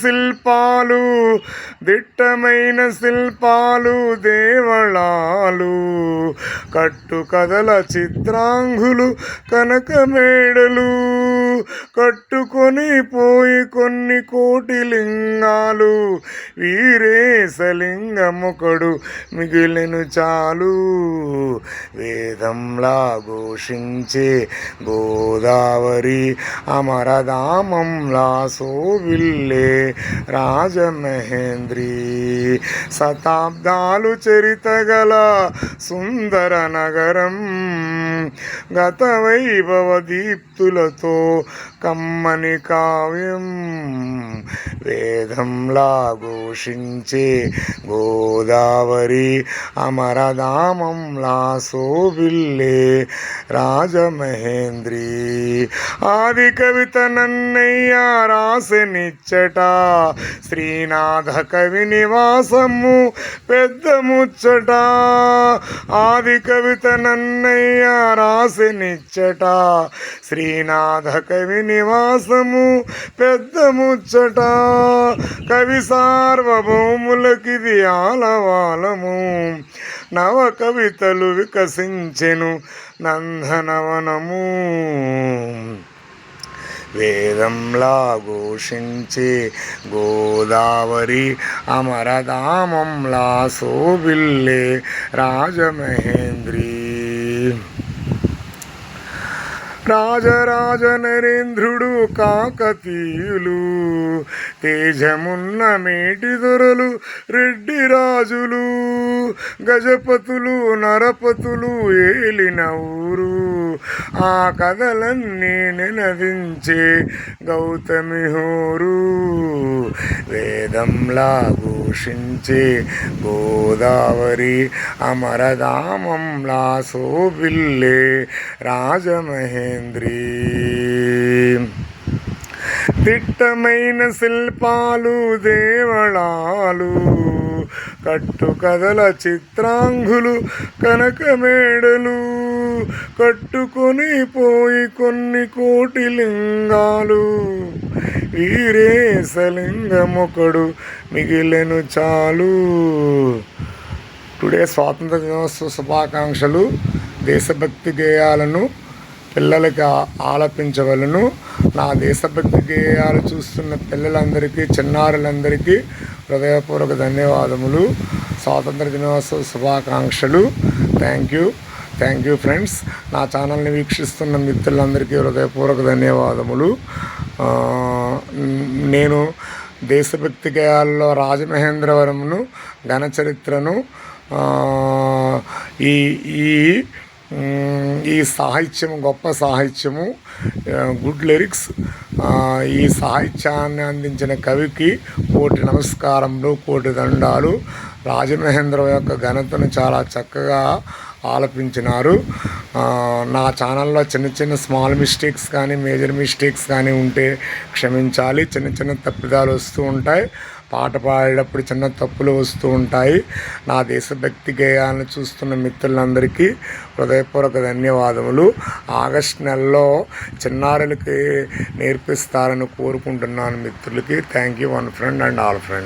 శిల్పాలు దిట్టమైన శిల్పాలు దేవళాలు కట్టు కథల చిత్రాంగులు కనకమేడలు కట్టుకొని పోయి కొన్ని కోటి లింగాలు వీరేశలింగముకడు మిగిలిను చాలు వేదంలా ఘోషించే గోదావరి అమరధామంలా సోవిల్లే రాజమహేంద్రి శతాబ్దాలు చరిత గల సుందర నగరం గత వైభవ దీప్తులతో కమ్మని కావ్యం వేదంలా ఘోషించే గోదావరి అమరధామంలా శోభిల్లే రాజమహేంద్రి ఆది కవిత నన్నయ్య రాసెనిచ్చట శ్రీనాథ కవి నివాసము పెద్ద ముచ్చట ఆది కవిత నన్నయ్య రాసెనిచ్చట శ్రీనాథ కవి నివాసము పెద్ద ముచ్చట కవి సార్వభౌములకిది ఆలవాలము నవ కవితలు వికసించెను నందనవనము వేదంలా ఘోషించే గోదావరి అమరధామంలా శోభిల్లే రాజమహేంద్రి రాజరాజ నరేంద్రుడు కాకతీయులు తేజమున్న మేటి దొరలు రెడ్డి రాజులు గజపతులు నరపతులు ఏలిన ఊరు ఆ కథలన్నీ నినదించే గౌతమి హోరు వేదంలా ఘోషించే గోదావరి అమరధామంలా శోభిల్లే రాజమహేంద్రి దిట్టమైన శిల్పాలు దేవళాలు కట్టు కథల చిత్రాంగులు కనకమేడలు కట్టుకొని పోయి కొన్ని కోటి లింగాలు వీరేశలింగముకడు మిగిలెను చాలు. టుడే స్వాతంత్ర దినోత్సవ శుభాకాంక్షలు. దేశభక్తి గేయాలను పిల్లలకి ఆలపించవలను. నా దేశభక్తి గేయాలు చూస్తున్న పిల్లలందరికీ చిన్నారులందరికీ హృదయపూర్వక ధన్యవాదములు. స్వాతంత్ర దినోత్సవ శుభాకాంక్షలు. Thank you friends. నా ఛానల్ని వీక్షిస్తున్న మిత్రులందరికీ హృదయపూర్వక ధన్యవాదములు. నేను దేశభక్తి గేయాల్లో రాజమహేంద్రవరమును ఘనచరిత్రను ఈ సాహిత్యము గొప్ప సాహిత్యము, గుడ్ లిరిక్స్, ఈ సాహిత్యాన్ని అందించిన కవికి కోటి నమస్కారములు, కోటి దండాలు. రాజమహేంద్ర యొక్క ఘనతను చాలా చక్కగా ఆలపించినారు. నా ఛానల్లో చిన్న చిన్న స్మాల్ మిస్టేక్స్ కానీ మేజర్ మిస్టేక్స్ కానీ ఉంటే క్షమించాలి. చిన్న చిన్న తప్పిదాలు వస్తూ ఉంటాయి. పాట పాడేటప్పుడు చిన్న తప్పులు వస్తూ ఉంటాయి. నా దేశభక్తి గేయాలను చూస్తున్న మిత్రులందరికీ హృదయపూర్వక ధన్యవాదములు. ఆగస్టు నెలలో చిన్నారులకి నేర్పిస్తారని కోరుకుంటున్నాను మిత్రులకి. Thank you one friend and all friend.